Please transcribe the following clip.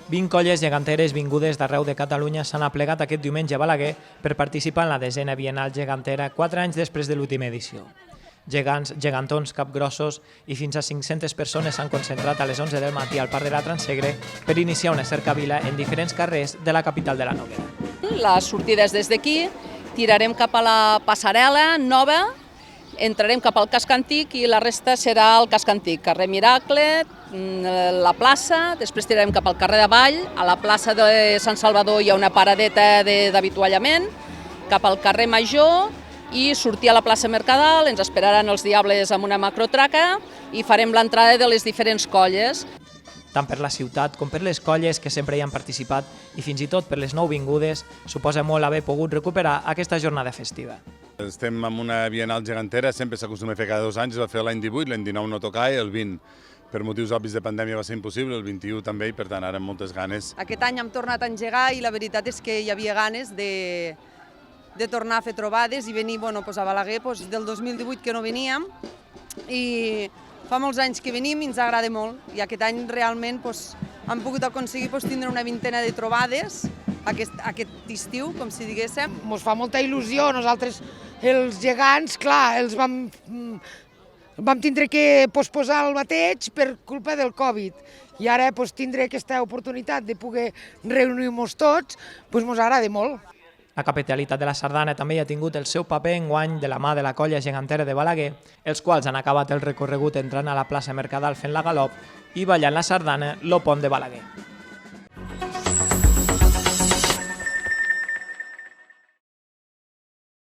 20 colles geganteres vingudes d'arreu de Catalunya s'han aplegat aquest diumenge a Balaguer per participar en la 10a Bienal Gegantera 4 anys després de l'última edició. Gegants, gegantons, capgrossos i fins a 500 persones s'han concentrat a les 11 del matí al Parc de la Transsegre per iniciar una cercavila en diferents carrers de la capital de la Noguera. La sortida és des d'aquí, tirarem cap a la passarel·la nova, entrarem cap al casc antic i la resta serà el casc antic, carrer Miracle, la plaça, després tirarem cap al carrer de Vall, a la plaça de Sant Salvador hi ha una paradeta d'avituallament, cap al carrer Major i sortir a la plaça Mercadal, ens esperaran els diables amb una macrotraca i farem l'entrada de les diferents colles. Tant per la ciutat com per les colles que sempre hi han participat i fins i tot per les nouvingudes, suposa molt haver pogut recuperar aquesta jornada festiva. Estem en una Bienal gegantera, sempre s'acostuma a fer cada 2 anys, es va fer l'any 18, l'any 19 no tocava, el 20 per motius obvis de pandèmia va ser impossible, el 21 també, i per tant ara amb moltes ganes. Aquest any hem tornat a engegar i la veritat és que hi havia ganes de tornar a fer trobades i venir a Balaguer del 2018 que no veníem i fa molts anys que venim i ens agrada molt i aquest any realment hem pogut aconseguir tindre una vintena de trobades aquest estiu, com si diguéssim. Ens fa molta il·lusió, nosaltres els gegants, clar, els vam tindre que posposar el bateig per culpa del Covid i ara tindre aquesta oportunitat de poder reunir-nos tots, ens agrada molt. La capitalitat de la Sardana també hi ha tingut el seu paper enguany de la mà de la colla gegantera de Balaguer, els quals han acabat el recorregut entrant a la plaça Mercadal fent la galop i ballant la sardana, lo pont de Balaguer.